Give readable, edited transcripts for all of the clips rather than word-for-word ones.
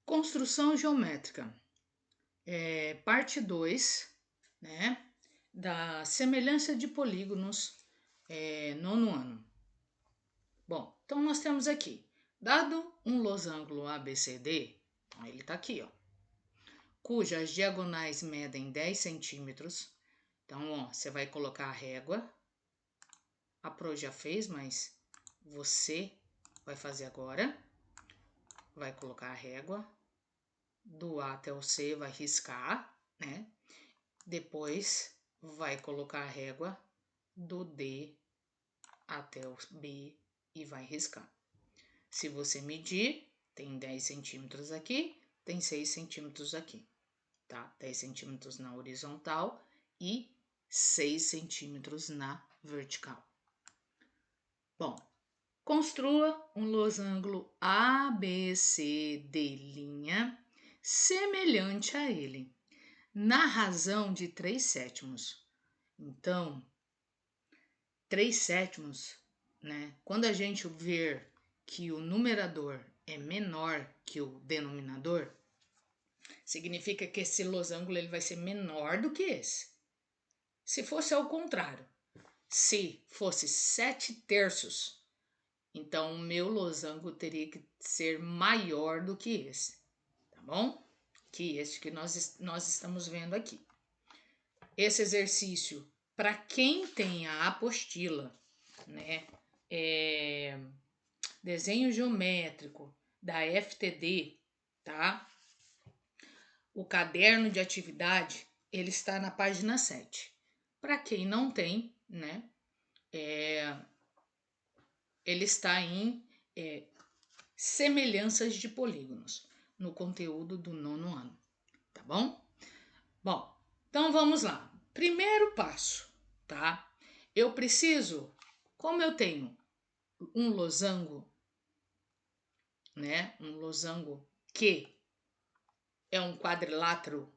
Construção geométrica, parte 2, né, da semelhança de polígonos, nono ano. Bom, então nós temos aqui, dado um losango ABCD, ele está aqui, ó, cujas diagonais medem 10 centímetros. Então, ó, você vai colocar a régua. A Pro já fez, mas você vai fazer agora. Vai colocar a régua. Do A até o C vai riscar, né? Depois vai colocar a régua do D até o B e vai riscar. Se você medir, tem 10 centímetros aqui, tem 6 centímetros aqui, tá? 10 centímetros na horizontal e 6 centímetros na vertical. Bom, construa um losango ABCD' semelhante a ele, na razão de 3/7. Então, 3/7, né? Quando a gente ver que o numerador é menor que o denominador, significa que esse losango ele vai ser menor do que esse. Se fosse ao contrário, se fosse 7/3, então o meu losango teria que ser maior do que esse, tá bom? Que esse que nós estamos vendo aqui. Esse exercício, para quem tem a apostila, né, desenho geométrico da FTD, tá? O caderno de atividade, ele está na página 7. Para quem não tem, né, ele está em semelhanças de polígonos, no conteúdo do nono ano, tá bom? Bom, então vamos lá. Primeiro passo, tá? Eu preciso, como eu tenho um losango, né? Um losango que é um quadrilátero,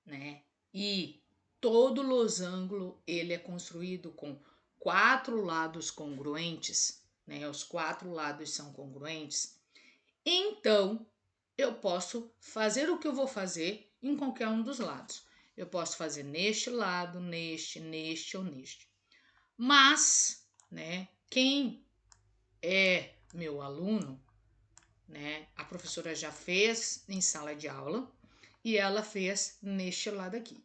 né? E todo losango ele é construído com 4 lados congruentes, né? Os 4 lados são congruentes. Então, eu posso fazer o que eu vou fazer em qualquer um dos lados. Eu posso fazer neste lado, neste ou neste. Mas, né, quem é meu aluno, né, a professora já fez em sala de aula e ela fez neste lado aqui,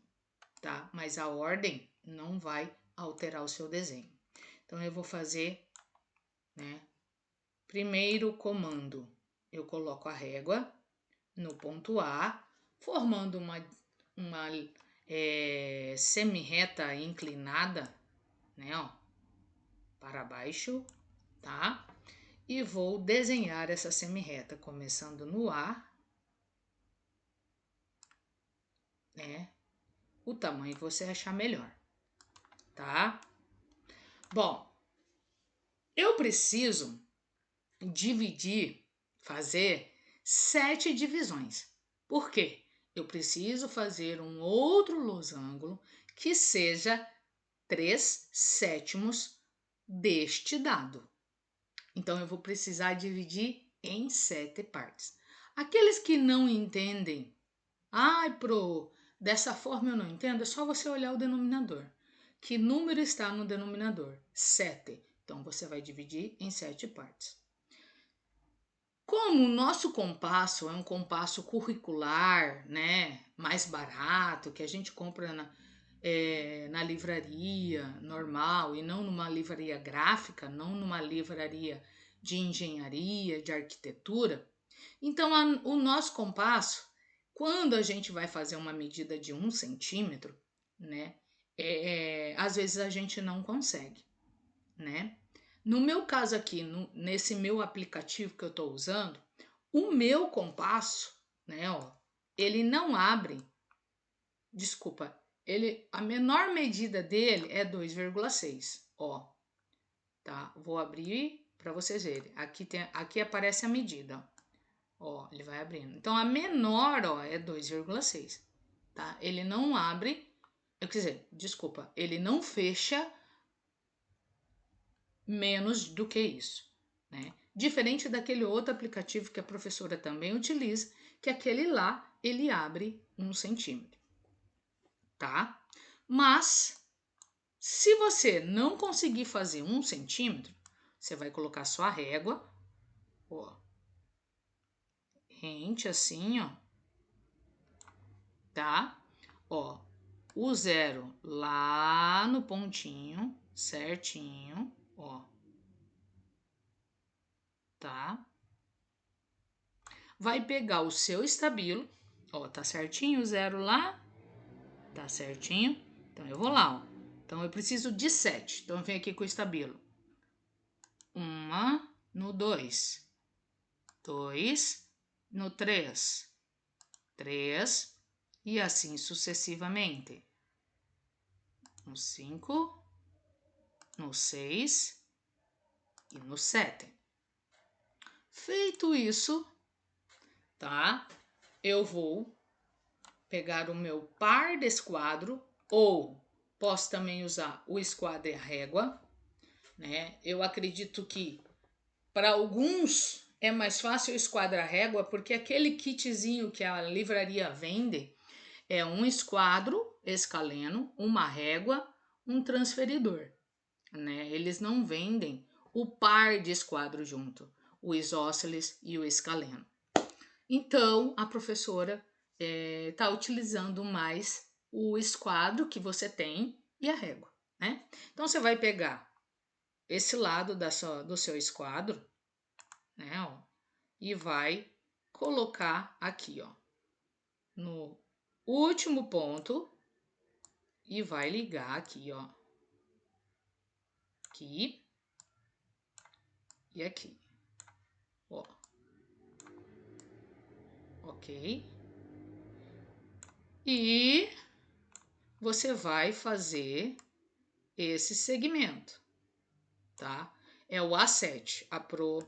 tá? Mas a ordem não vai alterar o seu desenho. Então, eu vou fazer, né, primeiro comando. Eu coloco a régua no ponto A, formando uma semi-reta inclinada, né, ó, para baixo, tá? E vou desenhar essa semi-reta, começando no A, né? O tamanho que você achar melhor, tá? Bom, eu preciso dividir, fazer 7 divisões. Por quê? Eu preciso fazer um outro losango que seja 3/7 deste dado. Então, eu vou precisar dividir em 7 partes. Aqueles que não entendem, dessa forma eu não entendo, é só você olhar o denominador. Que número está no denominador? 7. Então, você vai dividir em 7 partes. Como o nosso compasso é um compasso curricular, né, mais barato, que a gente compra na livraria normal e não numa livraria gráfica, não numa livraria de engenharia, de arquitetura, então o nosso compasso, quando a gente vai fazer uma medida de 1 centímetro, né, às vezes a gente não consegue, né? No meu caso aqui, nesse meu aplicativo que eu estou usando, o meu compasso, né, ó, ele não abre, desculpa, a menor medida dele é 2,6, ó, tá? Vou abrir para vocês verem. Aqui aparece a medida, ó, ele vai abrindo. Então, a menor, ó, é 2,6, tá? Ele não abre, quer dizer, desculpa, ele não fecha menos do que isso, né? Diferente daquele outro aplicativo que a professora também utiliza, que aquele lá, ele abre 1 centímetro, tá? Mas, se você não conseguir fazer 1 centímetro, você vai colocar sua régua, ó, rente assim, ó, tá? Ó, o 0 lá no pontinho, certinho, ó, tá? Vai pegar o seu estabilo, ó, tá certinho o 0 lá, tá certinho? Então, eu vou lá, ó. Então, eu preciso de 7. Então, eu venho aqui com o estabilo. 1 no 2. 2 no 3. 3. E assim sucessivamente. No 5, no 6 e no 7. Feito isso, tá? Eu vou pegar o meu par de esquadro, ou posso também usar o esquadro e a régua, né? Eu acredito que para alguns é mais fácil o esquadro e a régua, porque aquele kitzinho que a livraria vende é um esquadro escaleno, uma régua, um transferidor, né? Eles não vendem o par de esquadro junto, o isósceles e o escaleno. Então, a professora está utilizando mais o esquadro que você tem e a régua, né? Então, você vai pegar esse lado do seu esquadro, né, ó, e vai colocar aqui, ó, no último ponto e vai ligar aqui, ó, aqui e aqui, ó, ok? E você vai fazer esse segmento, tá? É o A7, a Pro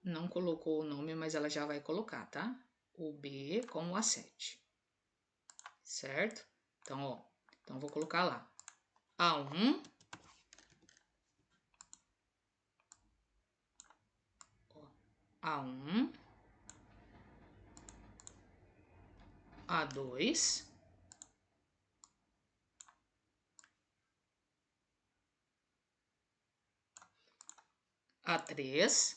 não colocou o nome, mas ela já vai colocar, tá? O B com o A7, certo? Então, ó, então vou colocar lá, A1, A1, A2, A3,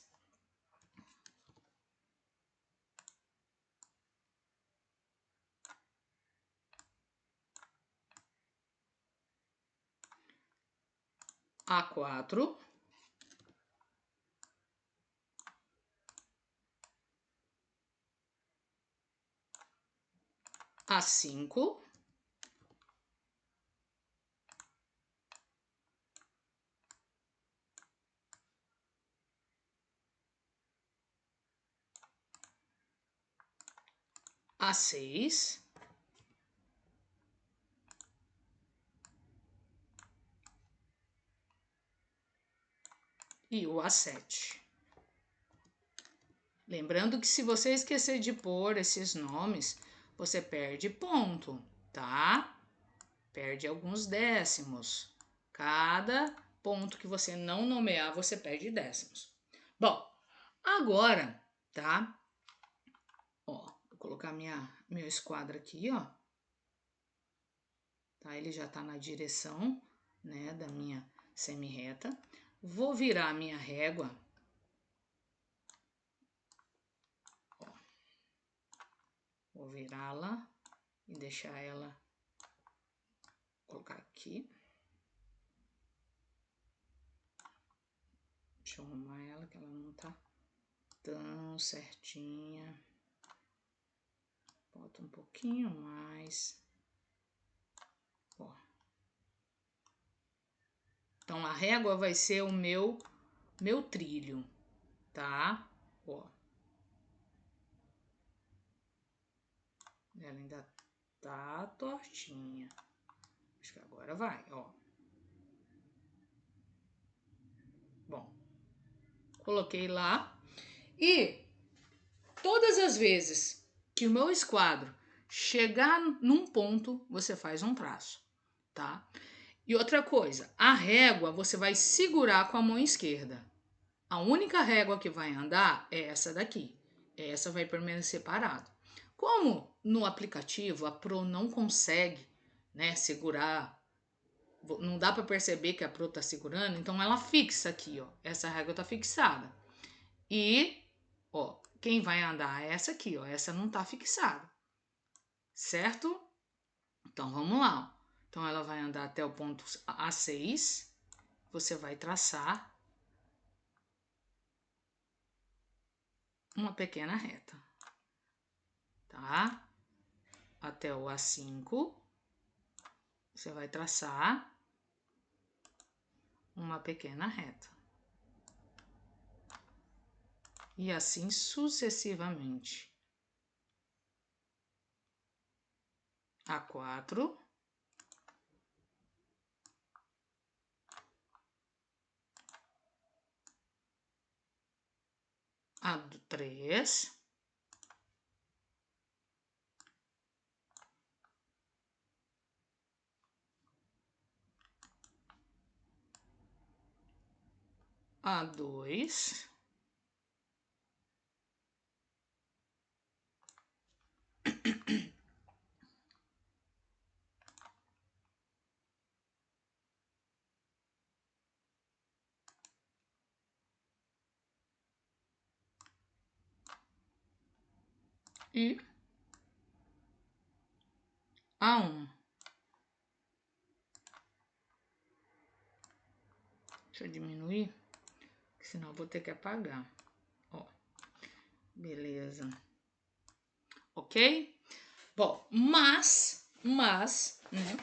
A4, A5, A6, e o A7. Lembrando que se você esquecer de pôr esses nomes, você perde ponto, tá? Perde alguns décimos. Cada ponto que você não nomear, você perde décimos. Bom, agora, tá? Ó, vou colocar meu esquadro aqui, ó. Tá? Ele já tá na direção, né, da minha semi-reta. Vou virar a minha régua. Ó, vou virá-la e deixar ela, colocar aqui. Deixa eu arrumar ela, que ela não tá tão certinha. Bota um pouquinho mais. Ó. Então, a régua vai ser o meu trilho, tá? Ó. Ela ainda tá tortinha. Acho que agora vai, ó. Bom, coloquei lá. E todas as vezes que o meu esquadro chegar num ponto, você faz um traço, tá? E outra coisa, a régua você vai segurar com a mão esquerda. A única régua que vai andar é essa daqui. Essa vai permanecer parada. Como no aplicativo a Pro não consegue, né, segurar, não dá para perceber que a Pro tá segurando, então ela fixa aqui, ó. Essa régua tá fixada. E, ó, quem vai andar é essa aqui, ó. Essa não tá fixada. Certo? Então vamos lá. Então ela vai andar até o ponto A6. Você vai traçar uma pequena reta, tá? Até o A5, você vai traçar uma pequena reta. E assim sucessivamente. A4. A3. A2. E A1. Deixa eu diminuir, senão eu vou ter que apagar. Ó, beleza. Ok? Bom, mas, né?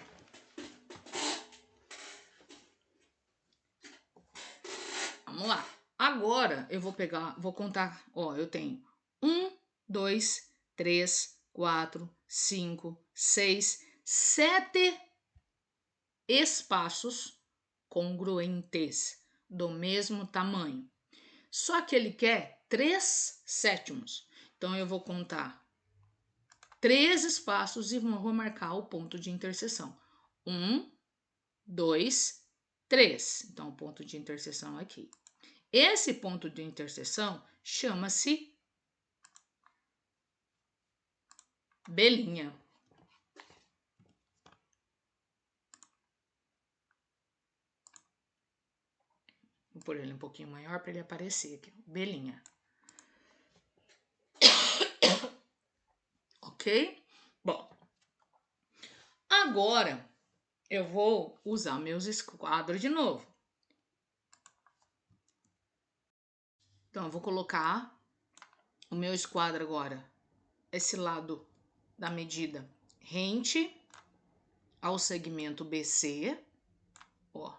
Vamos lá. Agora eu vou pegar, vou contar, ó, eu tenho 1, 2, 3, 4, 5, 6, 7 espaços congruentes do mesmo tamanho. Só que ele quer 3 sétimos. Então eu vou contar 3 espaços e vou marcar o ponto de interseção. 1, 2, 3. Então o ponto de interseção aqui. Esse ponto de interseção chama-se belinha. Vou pôr ele um pouquinho maior para ele aparecer aqui. Belinha. Ok? Bom, agora eu vou usar meus esquadros de novo. Então, eu vou colocar o meu esquadro agora, esse lado da medida rente ao segmento BC, ó,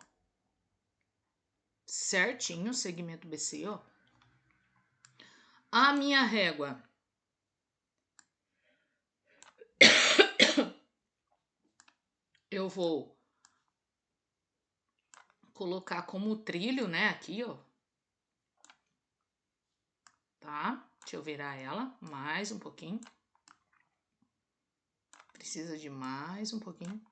certinho o segmento BC, ó. A minha régua eu vou colocar como trilho, né, aqui, ó. Tá? Deixa eu virar ela mais um pouquinho. Precisa de mais um pouquinho.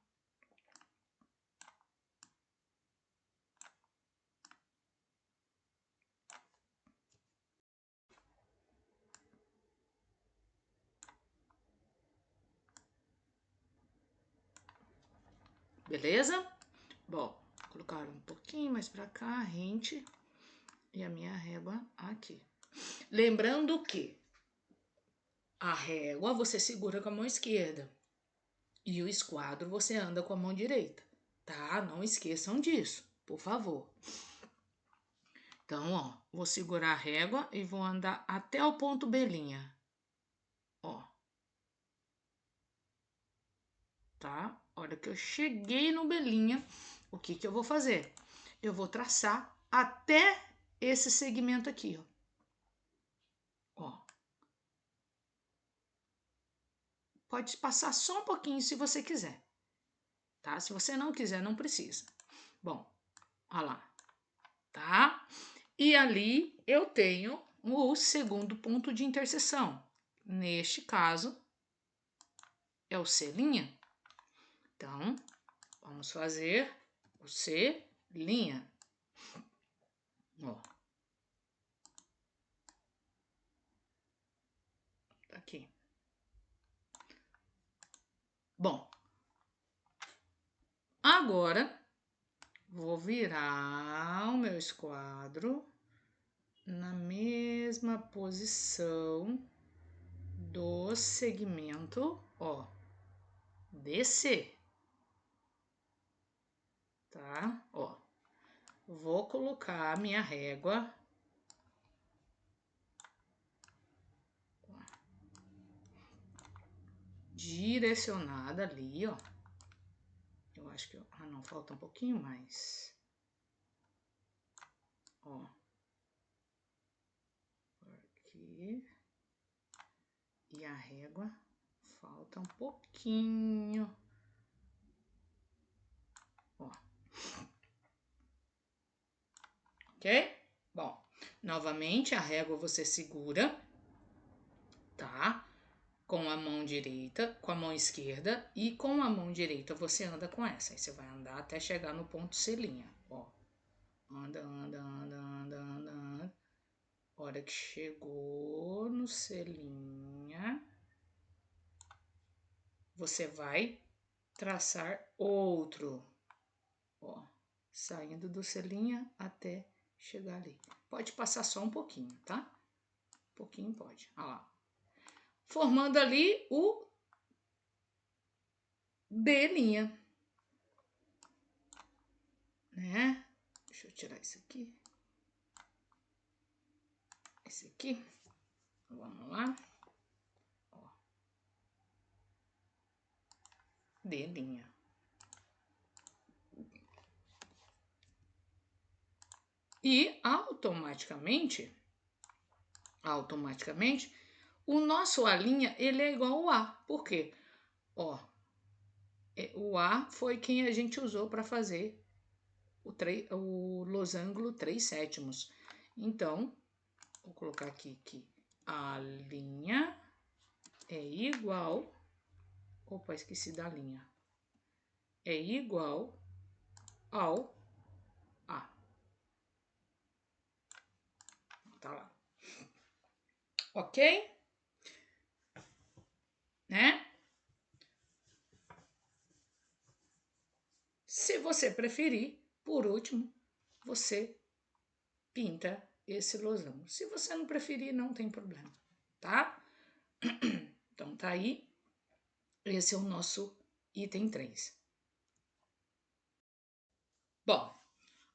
Beleza? Bom, vou colocar um pouquinho mais pra cá, rente, e a minha régua aqui. Lembrando que a régua você segura com a mão esquerda e o esquadro você anda com a mão direita, tá? Não esqueçam disso, por favor. Então, ó, vou segurar a régua e vou andar até o ponto belinha, ó. Tá? A hora que eu cheguei no belinha, o que que eu vou fazer? Eu vou traçar até esse segmento aqui, ó. Pode passar só um pouquinho se você quiser, tá? Se você não quiser, não precisa. Bom, olha lá, tá? E ali eu tenho o segundo ponto de interseção. Neste caso, é o C'. Então, vamos fazer C, linha. Ó. Tá aqui. Bom. Agora, vou virar o meu esquadro na mesma posição do segmento, ó, BC. Tá? Ó. Vou colocar a minha régua direcionada ali, ó. Eu acho que... Ah, não, falta um pouquinho mais. Ó. Por aqui. E a régua falta um pouquinho. Ó. Ok? Bom, novamente a régua você segura, tá? Com a mão direita, com a mão esquerda, e com a mão direita você anda com essa. Aí você vai andar até chegar no ponto C', ó. Anda, anda, anda, anda, anda, anda. Hora que chegou no C', você vai traçar outro, ó, saindo do C' até chegar ali. Pode passar só um pouquinho, tá? Um pouquinho pode, olha lá. Formando ali o D', né? Deixa eu tirar isso aqui. Esse aqui. Vamos lá. Ó. D'. E automaticamente, o nosso A', ele é igual ao A. Por quê? Ó, o A foi quem a gente usou para fazer o losango 3/7. Então, vou colocar aqui que a linha é igual... Opa, esqueci da linha. É igual ao A. Tá lá. Ok? Né? Se você preferir, por último, você pinta esse losango. Se você não preferir, não tem problema, tá? Então, tá aí. Esse é o nosso item 3. Bom,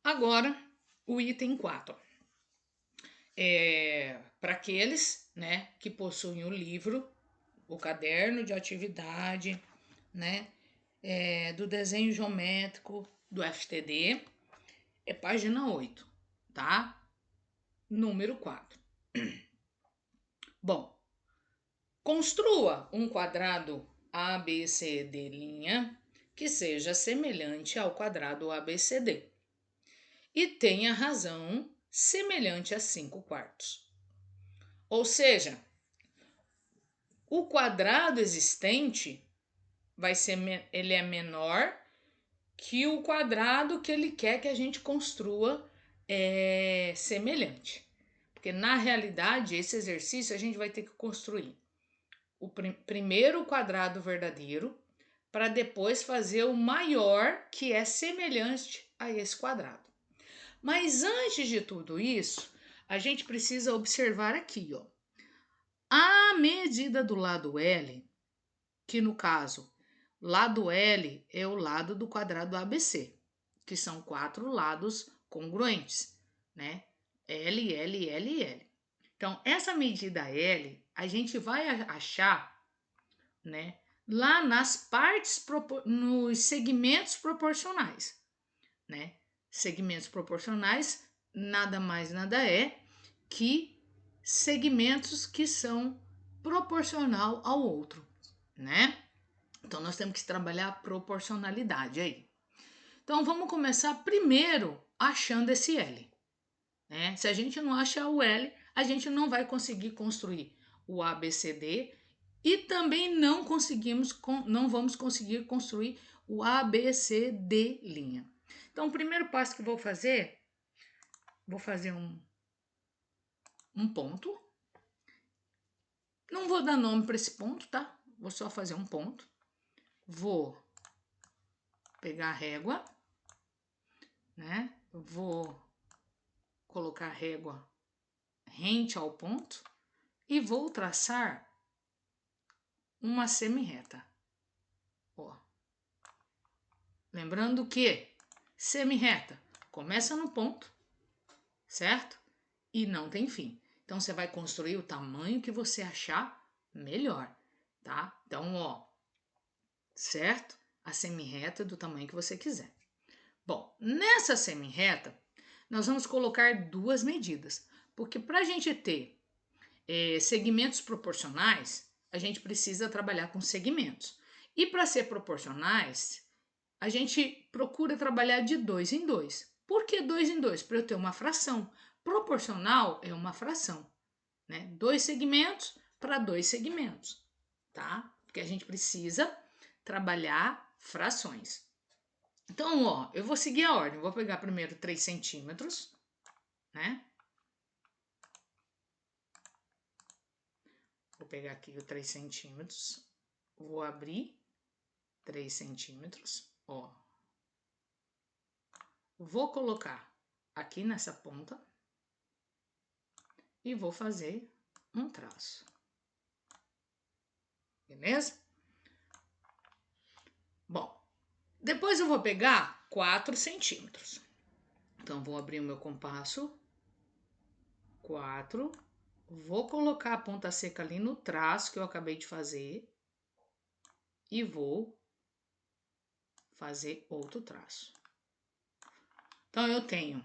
agora o item 4. Para aqueles, né, que possuem o livro, o caderno de atividade, né, do desenho geométrico do FTD, é página 8, tá? Número 4. Bom, construa um quadrado ABCD' que seja semelhante ao quadrado ABCD e tenha razão semelhante a 5/4. Ou seja, o quadrado existente ele é menor que o quadrado que ele quer que a gente construa semelhante. Porque na realidade, esse exercício a gente vai ter que construir o primeiro quadrado verdadeiro para depois fazer o maior que é semelhante a esse quadrado. Mas antes de tudo isso, a gente precisa observar aqui, ó, a medida do lado L, que no caso, lado L é o lado do quadrado ABC, que são 4 lados congruentes, né? L, L, L, L. Então, essa medida L, a gente vai achar, né, lá nas partes, nos segmentos proporcionais, né? Segmentos proporcionais nada mais nada é que segmentos que são proporcional ao outro, né? Então, nós temos que trabalhar a proporcionalidade aí. Então, vamos começar primeiro achando esse L, né? Se a gente não achar o L, a gente não vai conseguir construir o ABCD e também não vamos conseguir construir o ABCD'. Então, o primeiro passo que eu vou fazer um ponto. Não vou dar nome para esse ponto, tá? Vou só fazer um ponto. Vou pegar a régua, né? Vou colocar a régua rente ao ponto e vou traçar uma semi-reta. Ó. Lembrando que semi-reta começa no ponto, certo? E não tem fim. Então, você vai construir o tamanho que você achar melhor, tá? Então, ó, certo? A semi-reta do tamanho que você quiser. Bom, nessa semi-reta, nós vamos colocar duas medidas, porque para a gente ter segmentos proporcionais, a gente precisa trabalhar com segmentos. E para ser proporcionais, a gente procura trabalhar de 2 em 2. Por que 2 em 2? Para eu ter uma fração. Proporcional é uma fração, né? 2 segmentos para 2 segmentos, tá? Porque a gente precisa trabalhar frações. Então, ó, eu vou seguir a ordem. Vou pegar primeiro 3 centímetros, né? Vou pegar aqui o 3 centímetros. Vou abrir 3 centímetros, ó. Vou colocar aqui nessa ponta e vou fazer um traço. Beleza? Bom, depois eu vou pegar 4 centímetros. Então, vou abrir o meu compasso. 4. Vou colocar a ponta seca ali no traço que eu acabei de fazer. E vou fazer outro traço. Então, eu tenho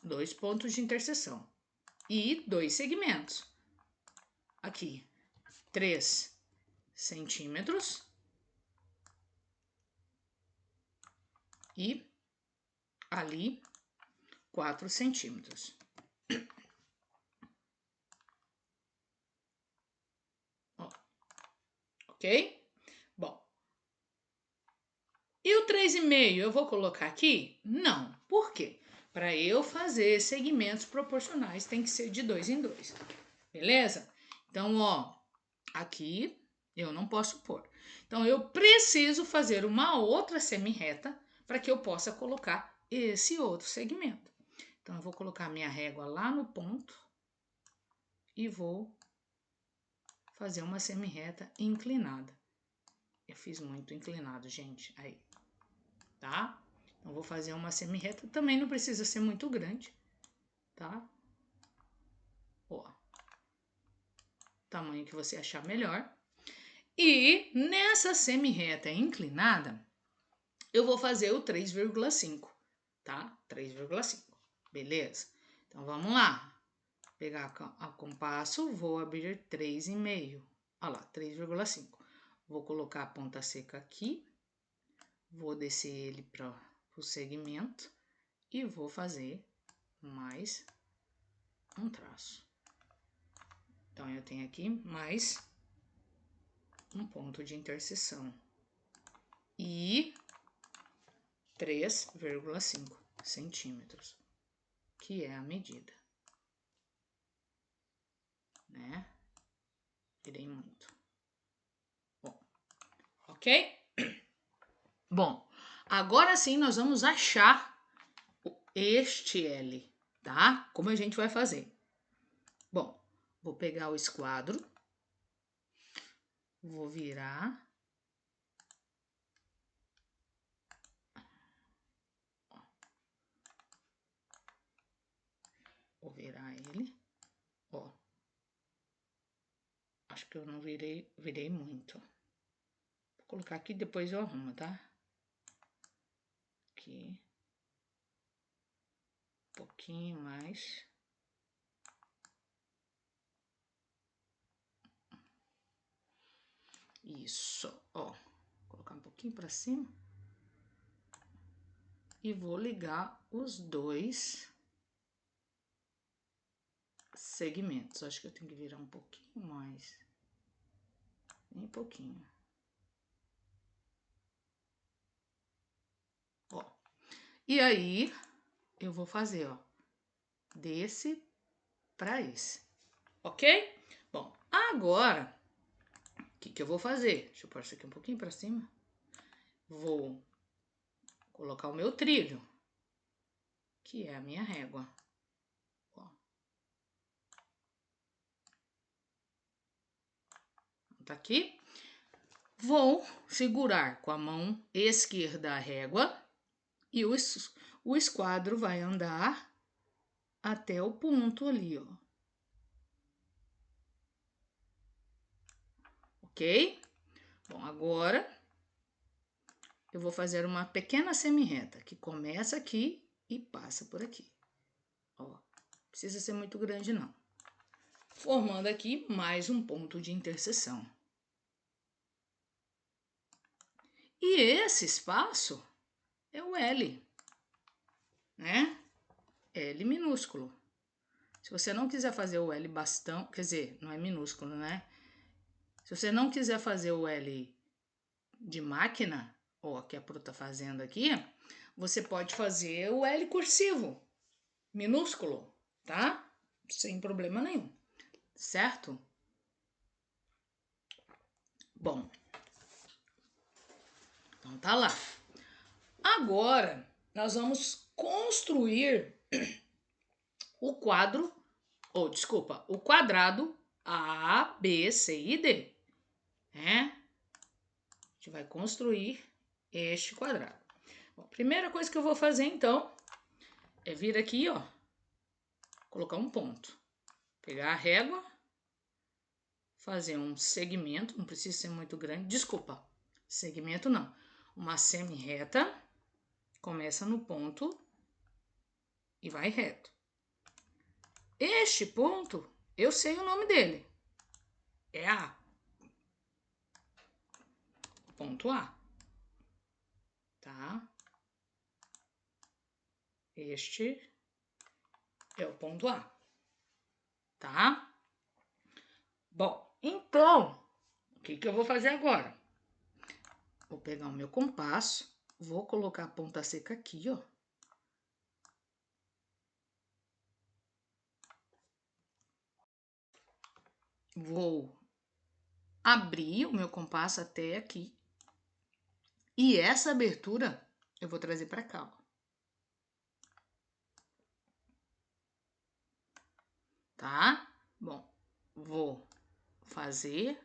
2 pontos de interseção e 2 segmentos. Aqui, 3 centímetros e ali 4 centímetros. Ó, ok? Bom, e o 3,5 eu vou colocar aqui? Não. Por quê? Para eu fazer segmentos proporcionais tem que ser de 2 em 2. Beleza? Então, ó, aqui eu não posso pôr. Então, eu preciso fazer uma outra semi-reta para que eu possa colocar esse outro segmento. Então, eu vou colocar minha régua lá no ponto e vou fazer uma semi-reta inclinada. Eu fiz muito inclinado, gente, aí, tá? Então, vou fazer uma semi-reta, também não precisa ser muito grande, tá? Ó, tamanho que você achar melhor. E nessa semi-reta inclinada, eu vou fazer o 3,5, tá? 3,5, beleza? Então, vamos lá. Pegar a compasso, vou abrir 3,5. Olha lá, 3,5. Vou colocar a ponta seca aqui. Vou descer ele para o segmento. E vou fazer mais um traço. Então, eu tenho aqui mais um ponto de interseção. E 3,5 centímetros, que é a medida, né? Tirei muito. Bom, ok? Bom, agora sim nós vamos achar este L, tá? Como a gente vai fazer? Bom, vou pegar o esquadro, vou virar. Vou virar ele, ó. Acho que eu não virei muito. Vou colocar aqui, depois eu arrumo, tá? Aqui. Um pouquinho mais. Isso, ó. Vou colocar um pouquinho pra cima. E vou ligar os dois segmentos. Acho que eu tenho que virar um pouquinho mais. bem pouquinho. Ó. E aí, eu vou fazer, ó, desse para esse, ok? Bom, agora, o que eu vou fazer? Deixa eu pôr isso aqui um pouquinho para cima. Vou colocar o meu trilho, que é a minha régua. Ó. Tá aqui. Vou segurar com a mão esquerda a régua e o esquadro vai andar até o ponto ali, ó. Ok? Bom, agora eu vou fazer uma pequena semi-reta que começa aqui e passa por aqui. Ó, não precisa ser muito grande, não. Formando aqui mais um ponto de interseção. E esse espaço é o L, né? L minúsculo. Se você não quiser fazer o L bastão, quer dizer, não é minúsculo, né? Se você não quiser fazer o L de máquina, ó, que a Pro tá fazendo aqui, você pode fazer o L cursivo, minúsculo, tá? Sem problema nenhum, certo? Bom, então tá lá. Agora, nós vamos construir o quadro, ou desculpa, o quadrado A, B, C e D, né? A gente vai construir este quadrado. Bom, primeira coisa que eu vou fazer, então, é vir aqui, ó, colocar um ponto. Pegar a régua, fazer um segmento, não precisa ser muito grande, desculpa, segmento não, uma semi-reta, começa no ponto e vai reto. Este ponto, eu sei o nome dele, é A. Ponto A, tá? Este é o ponto A, tá? Bom, então, o que eu vou fazer agora? Vou pegar o meu compasso, vou colocar a ponta seca aqui, ó. Vou abrir o meu compasso até aqui. E essa abertura eu vou trazer para cá, ó. Tá? Bom, vou fazer.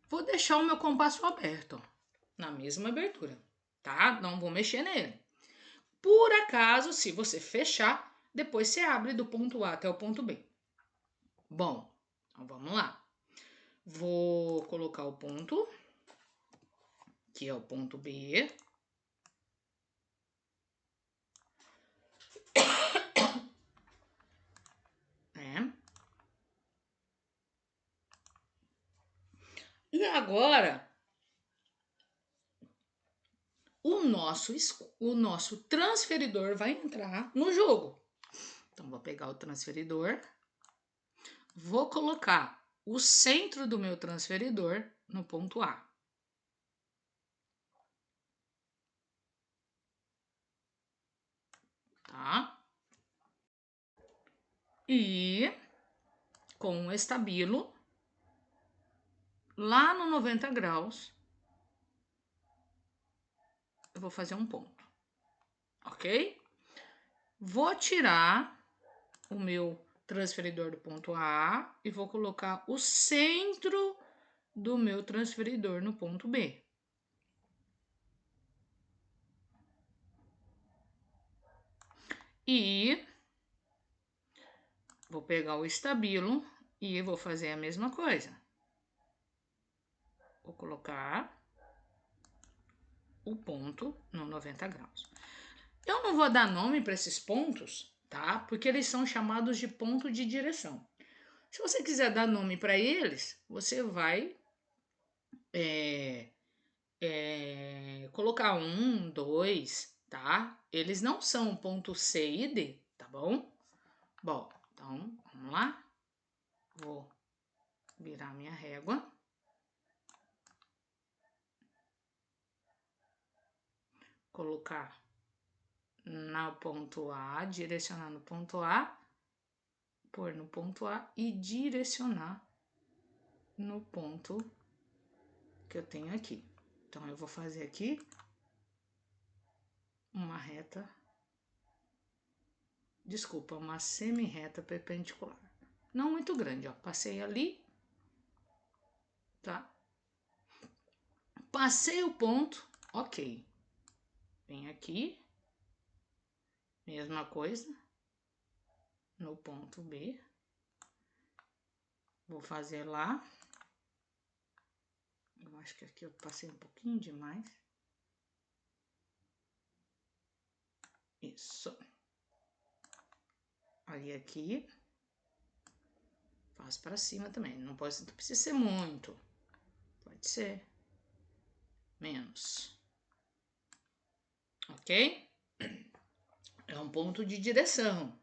Vou deixar o meu compasso aberto, ó, na mesma abertura, tá? Não vou mexer nele. Por acaso, se você fechar, depois você abre do ponto A até o ponto B. Bom, então vamos lá. Vou colocar o ponto, que é o ponto B. E agora, o nosso transferidor vai entrar no jogo. Então, vou pegar o transferidor, vou colocar o centro do meu transferidor no ponto A. Tá? E com o estabilo, lá no 90 graus, eu vou fazer um ponto, ok? Vou tirar o meu transferidor do ponto A e vou colocar o centro do meu transferidor no ponto B. E vou pegar o estabilo e vou fazer a mesma coisa. Vou colocar o ponto no 90 graus. Eu não vou dar nome para esses pontos, tá? Porque eles são chamados de ponto de direção. Se você quiser dar nome para eles, você vai colocar 1, 2, tá? Eles não são ponto C e D, tá bom? Bom, então vamos lá. Vou virar minha régua. Colocar no ponto A, direcionar no ponto A, pôr no ponto A e direcionar no ponto que eu tenho aqui. Então, eu vou fazer aqui uma reta, desculpa, uma semi-reta perpendicular. Não muito grande, ó. Passei ali, tá? Passei o ponto, ok. Vem aqui, mesma coisa, no ponto B. Vou fazer lá. Eu acho que aqui eu passei um pouquinho demais. Isso. Aí aqui. Faço pra cima também. Não precisa ser muito. Pode ser menos. Ok? É um ponto de direção.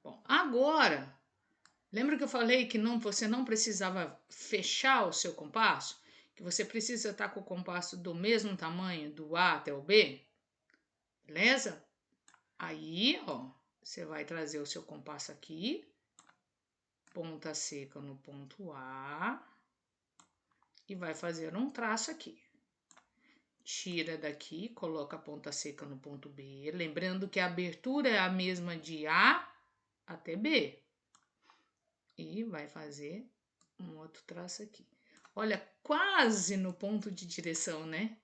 Bom, agora, lembra que eu falei que você não precisava fechar o seu compasso? Que você precisa estar com o compasso do mesmo tamanho, do A até o B? Beleza? Aí, ó, você vai trazer o seu compasso aqui, ponta seca no ponto A, e vai fazer um traço aqui. Tira daqui, coloca a ponta seca no ponto B, lembrando que a abertura é a mesma de A até B. E vai fazer um outro traço aqui. Olha, quase no ponto de direção, né?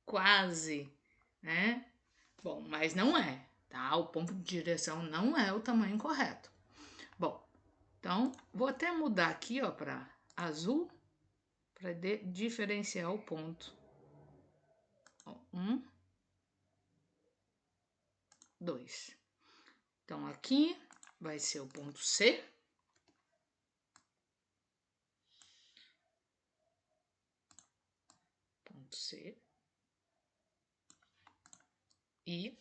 Quase, né? Bom, mas não é, tá? O ponto de direção não é o tamanho correto. Bom, então vou até mudar aqui, ó, para azul, para diferenciar o ponto. Ó, 1, 2. Então aqui vai ser o ponto C. Ponto C. E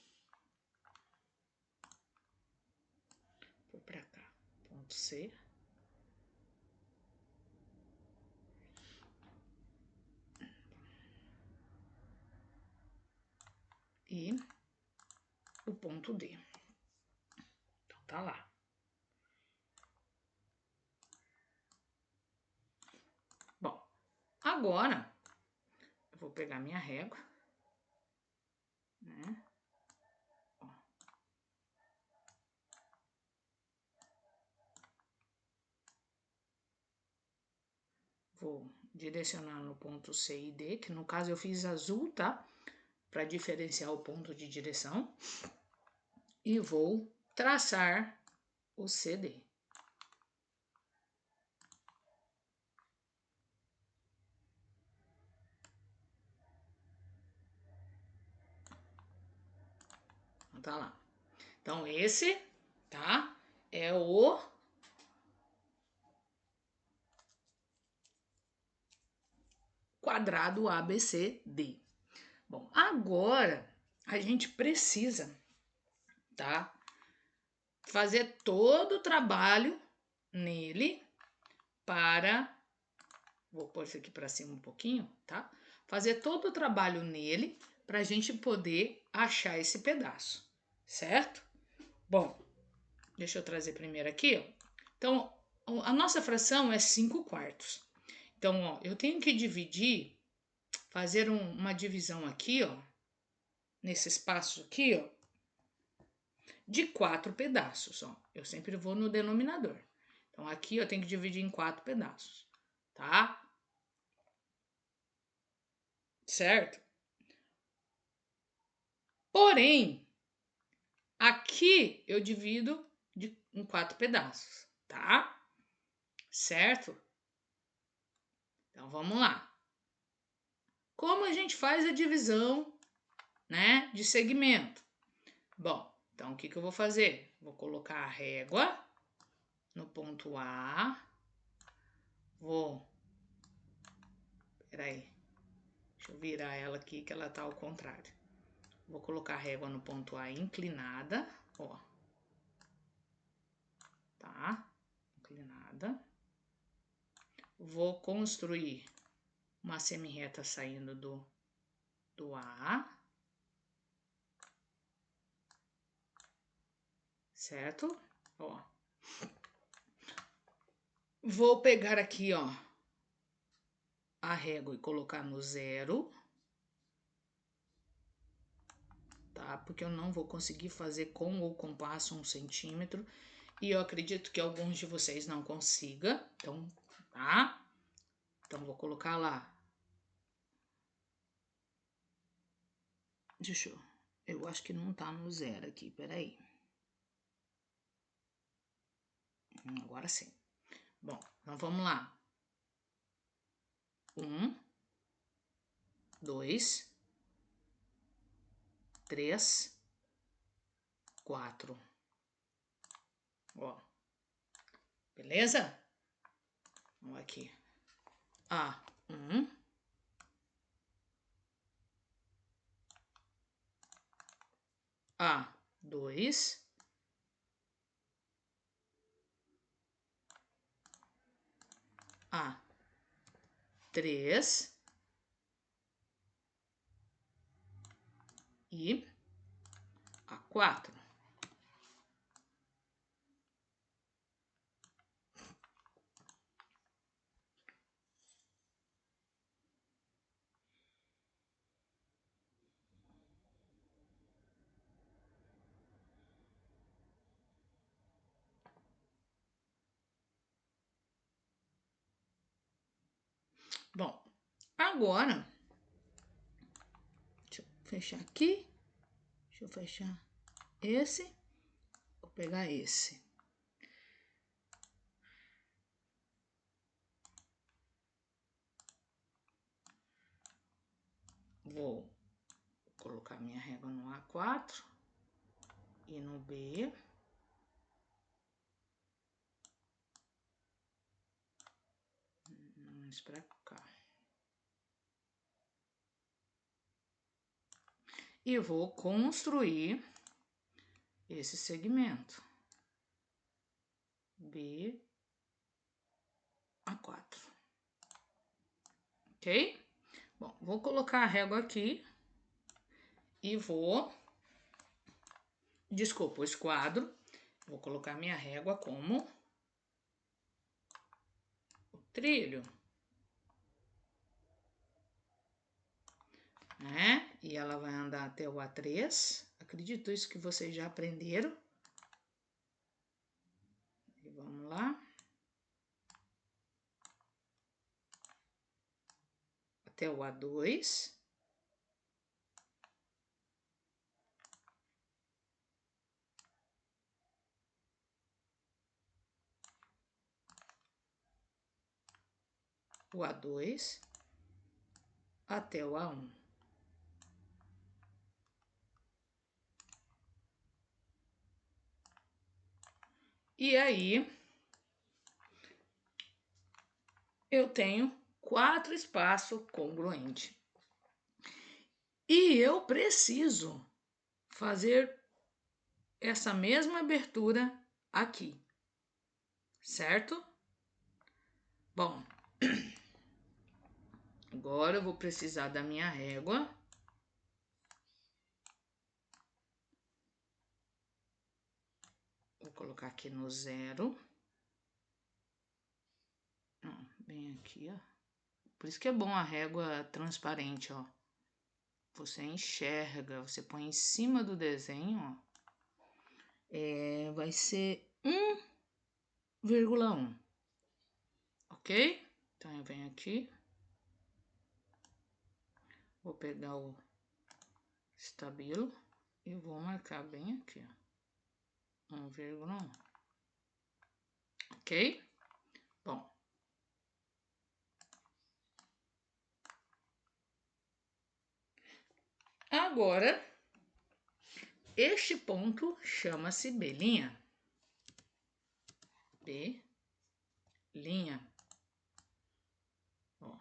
vou para cá. Ponto C. E o ponto D. Então tá lá. Bom, agora eu vou pegar minha régua, né? Ó. Vou direcionar no ponto C e D, que no caso eu fiz azul, tá? Para diferenciar o ponto de direção. E vou traçar o CD. Tá lá. Então, esse, tá? É o quadrado ABCD. Bom, agora a gente precisa, tá? Fazer todo o trabalho nele para... Vou pôr isso aqui para cima um pouquinho, tá? Fazer todo o trabalho nele para a gente poder achar esse pedaço, certo? Bom, deixa eu trazer primeiro aqui, ó. Então, a nossa fração é 5/4. Então, ó, eu tenho que dividir, fazer uma divisão aqui, ó, nesse espaço aqui, ó, de 4 pedaços, ó. Eu sempre vou no denominador. Então, aqui eu tenho que dividir em 4 pedaços, tá? Certo? Porém, aqui eu divido em 4 pedaços, tá? Certo? Então, vamos lá. Como a gente faz a divisão, né, de segmento? Bom, então o que eu vou fazer? Vou colocar a régua no ponto A. Peraí, deixa eu virar ela aqui que ela tá ao contrário. Vou colocar a régua no ponto A inclinada, ó. Tá? Inclinada. quadrada. Vou construir uma semirreta saindo do A. Certo? Ó. Vou pegar aqui, ó, a régua e colocar no 0. Tá? Porque eu não vou conseguir fazer com o compasso 1 centímetro. E eu acredito que alguns de vocês não consigam. Então, tá? Então, vou colocar lá. Deixa eu... Eu acho que não tá no 0 aqui, peraí. Agora sim. Bom, então vamos lá. 1, 2, 3, 4. Ó. Beleza? Vamos aqui. A1. A2. A3. E A4. Bom, agora, deixa eu fechar aqui, deixa eu fechar esse, vou pegar esse. Vou colocar minha régua no A4 e no B. Mais pra cá. E vou construir esse segmento. B, A4. Ok? Bom, vou colocar a régua aqui e vou... Desculpa, o esquadro. Vou colocar minha régua como o trilho. Né? E ela vai andar até o A3. Acredito isso que vocês já aprenderam. E vamos lá. Até o A2. O A2 até o A1. E aí, eu tenho 4 espaços congruentes. E eu preciso fazer essa mesma abertura aqui, certo? Bom, agora eu vou precisar da minha régua. Vou colocar aqui no 0. Bem aqui, ó. Por isso que é bom a régua transparente, ó. Você enxerga, você põe em cima do desenho, ó. Vai ser 1,1. Ok? Então eu venho aqui. Vou pegar o estabilo e vou marcar bem aqui, ó. 1,1. Ok? Bom. Agora, este ponto chama-se B'. B'. Ó.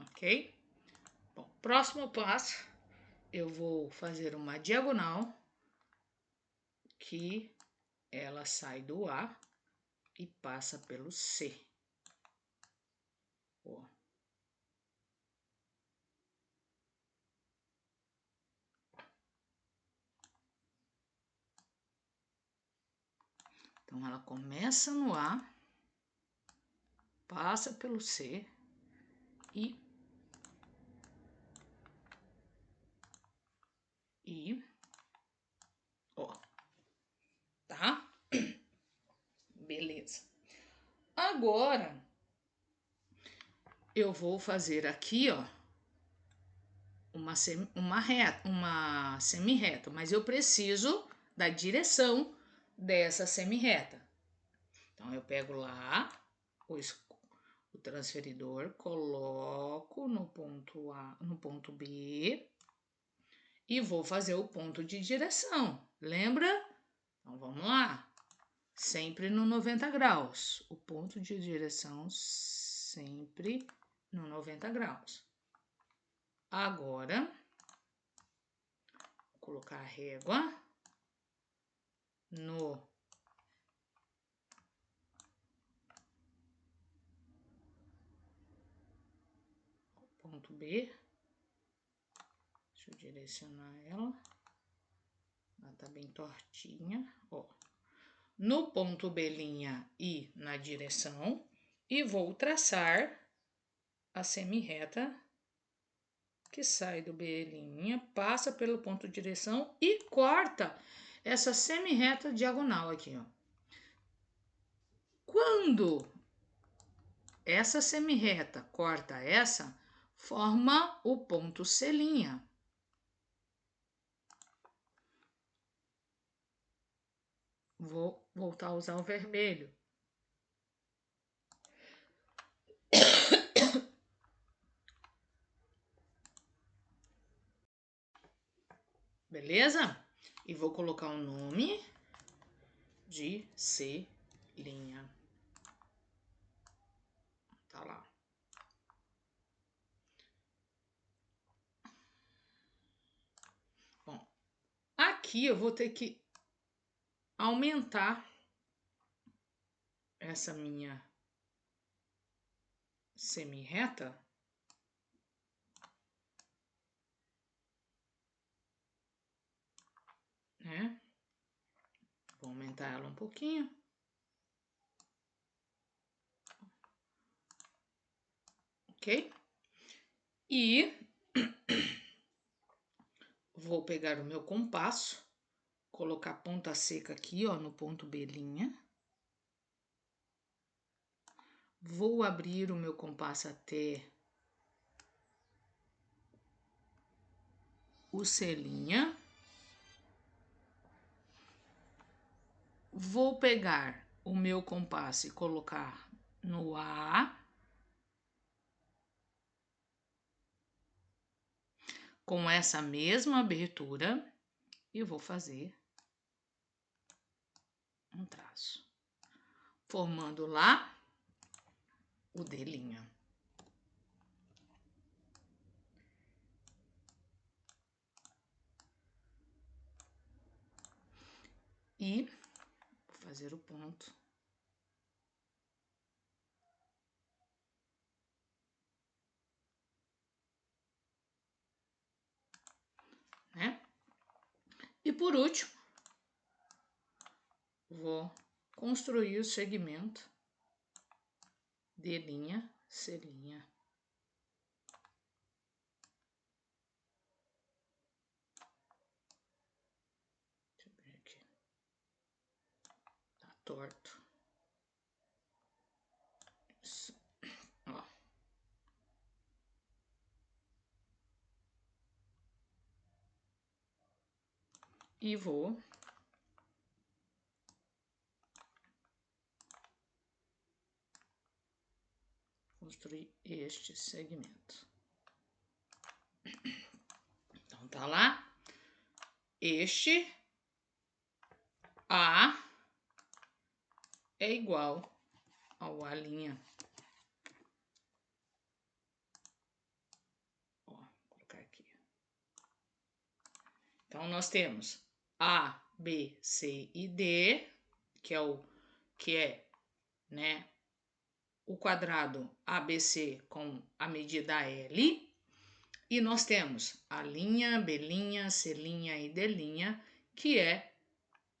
Ok? Bom, próximo passo, eu vou fazer uma diagonal que ela sai do A e passa pelo C. Ó. Então, ela começa no A, passa pelo C e ó, tá? Beleza. Agora, eu vou fazer aqui, ó, uma semi-reta, mas eu preciso da direção dessa semi-reta. Então, eu pego lá o transferidor, coloco no ponto A, no ponto B e vou fazer o ponto de direção. Lembra? Então, vamos lá. Sempre no 90 graus. O ponto de direção sempre no 90 graus. Agora, vou colocar a régua no ponto B. Deixa eu direcionar ela. Ela tá bem tortinha, ó. No ponto B' e na direção. E vou traçar a semi-reta que sai do B', passa pelo ponto de direção e corta essa semi-reta diagonal aqui, ó. Quando essa semi-reta corta essa, forma o ponto C'. Vou voltar a usar o vermelho. Beleza? E vou colocar o nome de C'. Tá lá. Bom, aqui eu vou ter que aumentar essa minha semi-reta. Né? Vou aumentar ela um pouquinho. Ok? E vou pegar o meu compasso, colocar a ponta seca aqui, ó, no ponto B'. Vou abrir o meu compasso até o C'. Vou pegar o meu compasso e colocar no A. Com essa mesma abertura, e vou fazer um traço, formando lá o D'. E vou fazer o ponto. Né? E por último, vou construir o segmento D', C'. Deixa eu ver aqui. Tá torto. Isso. Ó. E vou construir este segmento. Então, tá lá. Este A é igual ao A'. Ó, vou colocar aqui. Então, nós temos A, B, C e D, que é, né, o quadrado ABC com a medida L. E nós temos a linha, B', C' e D', que é,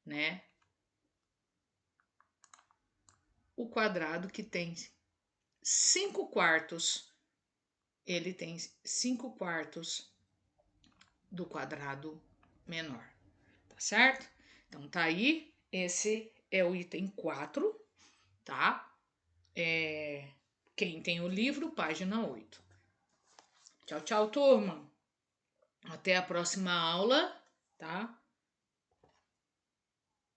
né, o quadrado que tem 5 quartos. Ele tem 5 quartos do quadrado menor, tá certo? Então tá aí, esse é o item 4, tá? Quem tem o livro, página 8. Tchau, tchau, turma. Até a próxima aula, tá?